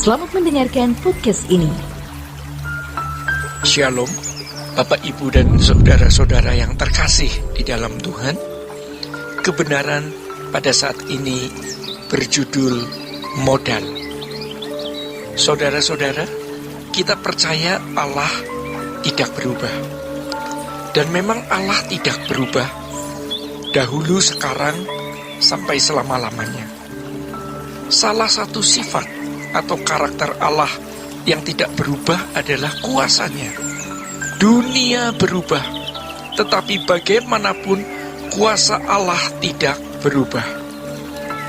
Selamat mendengarkan podcast ini. Shalom, Bapak, Ibu, dan saudara-saudara yang terkasih di dalam Tuhan. Kebenaran pada saat ini berjudul modal. Saudara-saudara, kita percaya Allah tidak berubah. Dan memang Allah tidak berubah dahulu, sekarang, sampai selama-lamanya. Salah satu sifat atau karakter Allah yang tidak berubah adalah kuasanya. Dunia berubah, tetapi bagaimanapun kuasa Allah tidak berubah.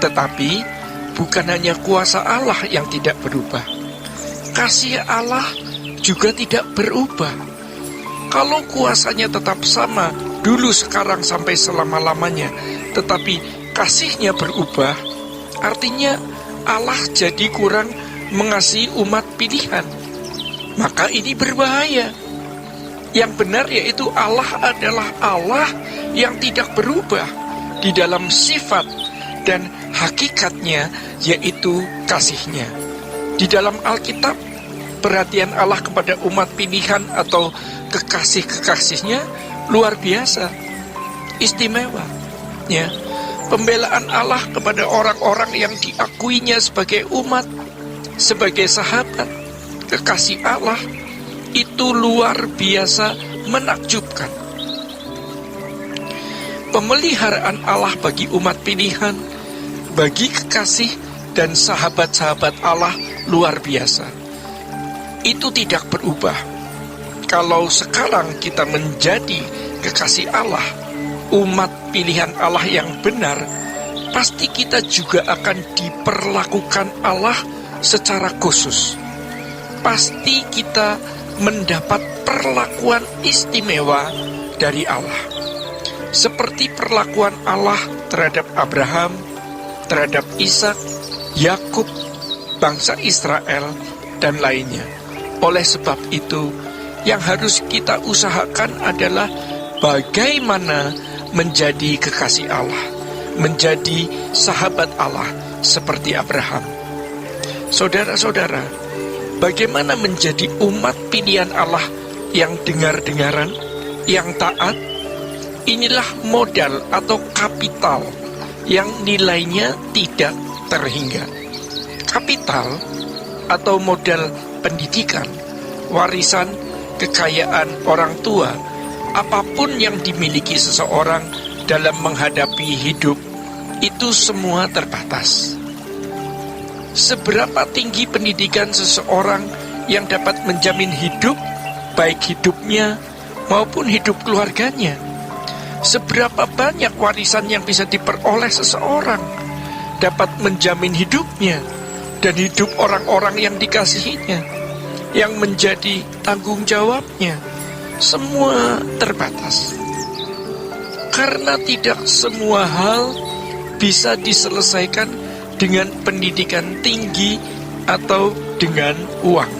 Tetapi bukan hanya kuasa Allah yang tidak berubah, kasih Allah juga tidak berubah. Kalau kuasanya tetap sama dulu, sekarang, sampai selama-lamanya, tetapi kasihnya berubah, artinya Allah jadi kurang mengasihi umat pilihan. Maka ini berbahaya. Yang benar yaitu Allah adalah Allah yang tidak berubah di dalam sifat dan hakikatnya, yaitu kasihnya. Di dalam Alkitab, perhatian Allah kepada umat pilihan atau kekasih-kekasihnya luar biasa, istimewa. Ya, pembelaan Allah kepada orang-orang yang diakuinya sebagai umat, sebagai sahabat, kekasih Allah, itu luar biasa menakjubkan. Pemeliharaan Allah bagi umat pilihan, bagi kekasih dan sahabat-sahabat Allah luar biasa. Itu tidak berubah. Kalau sekarang kita menjadi kekasih Allah, umat pilihan Allah yang benar, pasti kita juga akan diperlakukan Allah secara khusus. Pasti kita mendapat perlakuan istimewa dari Allah, seperti perlakuan Allah terhadap Abraham, terhadap Ishak, Yakub, bangsa Israel, dan lainnya. Oleh sebab itu, yang harus kita usahakan adalah bagaimana menjadi kekasih Allah, menjadi sahabat Allah seperti Abraham. Saudara-saudara, bagaimana menjadi umat pilihan Allah yang dengar-dengaran, yang taat? Inilah modal atau kapital yang nilainya tidak terhingga. Kapital atau modal pendidikan, warisan, kekayaan orang tua, apapun yang dimiliki seseorang dalam menghadapi hidup, itu semua terbatas. Seberapa tinggi pendidikan seseorang yang dapat menjamin hidup, baik hidupnya maupun hidup keluarganya? Seberapa banyak warisan yang bisa diperoleh seseorang dapat menjamin hidupnya dan hidup orang-orang yang dikasihinya, yang menjadi tanggung jawabnya? Semua terbatas. Karena tidak semua hal bisa diselesaikan dengan pendidikan tinggi atau dengan uang.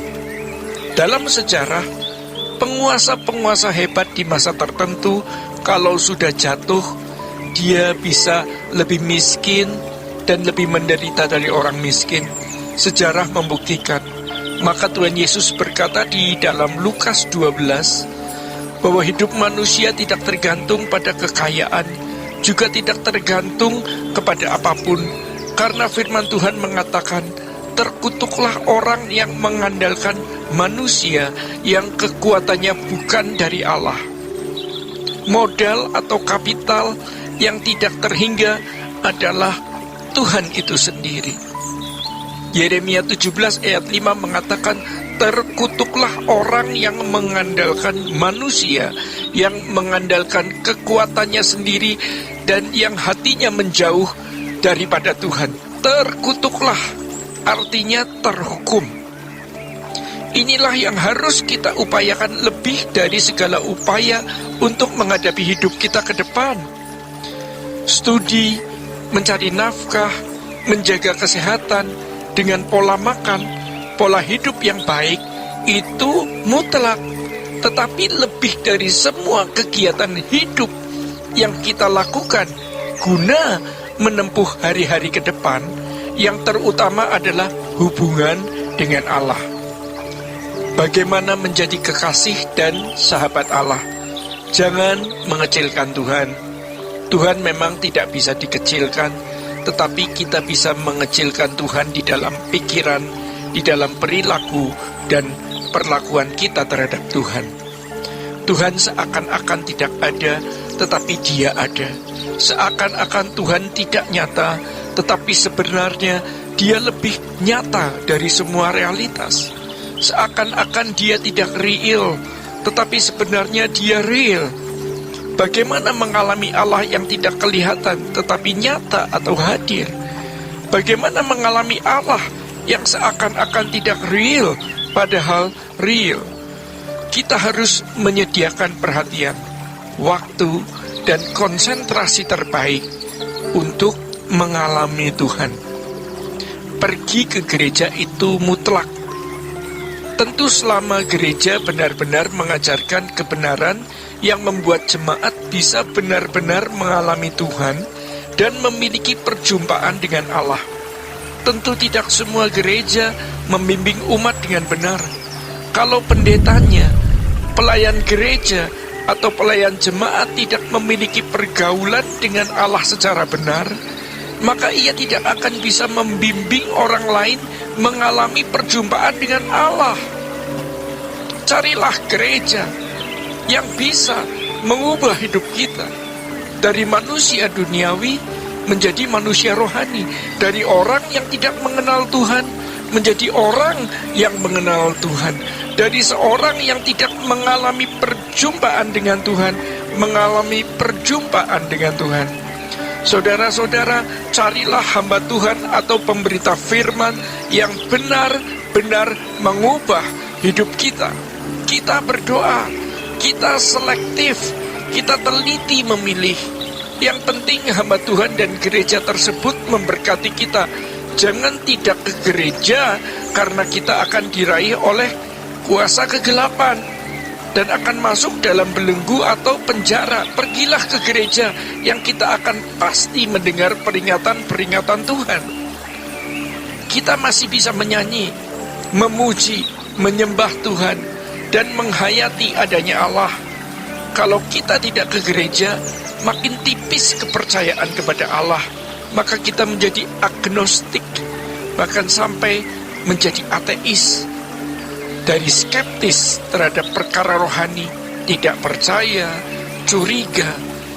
Dalam sejarah, penguasa-penguasa hebat di masa tertentu, kalau sudah jatuh, dia bisa lebih miskin dan lebih menderita dari orang miskin. Sejarah membuktikan. Maka Tuhan Yesus berkata di dalam Lukas 12 bahwa hidup manusia tidak tergantung pada kekayaan, juga tidak tergantung kepada apapun. Karena firman Tuhan mengatakan, terkutuklah orang yang mengandalkan manusia yang kekuatannya bukan dari Allah. Modal atau kapital yang tidak terhingga adalah Tuhan itu sendiri. Yeremia 17 ayat 5 mengatakan, terkutuklah orang yang mengandalkan manusia, yang mengandalkan kekuatannya sendiri, dan yang hatinya menjauh daripada Tuhan. Terkutuklah, artinya terhukum. Inilah yang harus kita upayakan lebih dari segala upaya untuk menghadapi hidup kita ke depan. Studi, mencari nafkah, menjaga kesehatan, dengan pola makan, pola hidup yang baik, itu mutlak. Tetapi lebih dari semua kegiatan hidup yang kita lakukan guna menempuh hari-hari ke depan, yang terutama adalah hubungan dengan Allah. Bagaimana menjadi kekasih dan sahabat Allah? Jangan mengecilkan Tuhan. Tuhan memang tidak bisa dikecilkan, tetapi kita bisa mengecilkan Tuhan di dalam pikiran, di dalam perilaku, dan perlakuan kita terhadap Tuhan. Tuhan seakan-akan tidak ada, tetapi Dia ada. Seakan-akan Tuhan tidak nyata, tetapi sebenarnya Dia lebih nyata dari semua realitas. Seakan-akan Dia tidak real, tetapi sebenarnya Dia real. Bagaimana mengalami Allah yang tidak kelihatan tetapi nyata atau hadir? Bagaimana mengalami Allah yang seakan-akan tidak real padahal real? Kita harus menyediakan perhatian, waktu, dan konsentrasi terbaik untuk mengalami Tuhan. Pergi ke gereja itu mutlak. Tentu selama gereja benar-benar mengajarkan kebenaran yang membuat jemaat bisa benar-benar mengalami Tuhan dan memiliki perjumpaan dengan Allah. Tentu tidak semua gereja membimbing umat dengan benar. Kalau pendetanya, pelayan gereja, atau pelayan jemaat tidak memiliki pergaulan dengan Allah secara benar, maka ia tidak akan bisa membimbing orang lain mengalami perjumpaan dengan Allah. Carilah gereja yang bisa mengubah hidup kita dari manusia duniawi menjadi manusia rohani, dari orang yang tidak mengenal Tuhan menjadi orang yang mengenal Tuhan, dari seorang yang tidak mengalami perjumpaan dengan Tuhan mengalami perjumpaan dengan Tuhan. Saudara-saudara, carilah hamba Tuhan atau pemberita firman yang benar-benar mengubah hidup kita. Kita berdoa, kita selektif, kita teliti memilih. Yang penting hamba Tuhan dan gereja tersebut memberkati kita. Jangan tidak ke gereja karena kita akan diraih oleh kuasa kegelapan dan akan masuk dalam belenggu atau penjara. Pergilah ke gereja yang kita akan pasti mendengar peringatan-peringatan Tuhan. Kita masih bisa menyanyi, memuji, menyembah Tuhan, dan menghayati adanya Allah. Kalau kita tidak ke gereja, makin tipis kepercayaan kepada Allah, maka kita menjadi agnostik, bahkan sampai menjadi ateis. Dari skeptis terhadap perkara rohani, tidak percaya, curiga,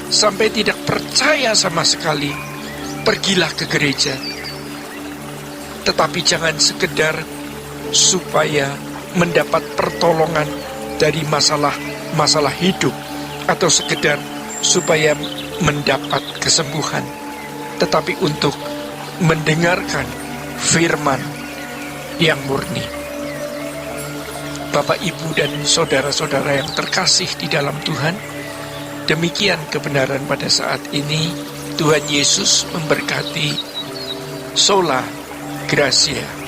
sampai tidak percaya sama sekali. Pergilah ke gereja, tetapi jangan sekedar supaya mendapat pertolongan dari masalah hidup, atau sekedar supaya mendapat kesembuhan, tetapi untuk mendengarkan firman yang murni. Bapak, Ibu, dan saudara-saudara yang terkasih di dalam Tuhan, demikian kebenaran pada saat ini. Tuhan Yesus memberkati. Sola Gracia.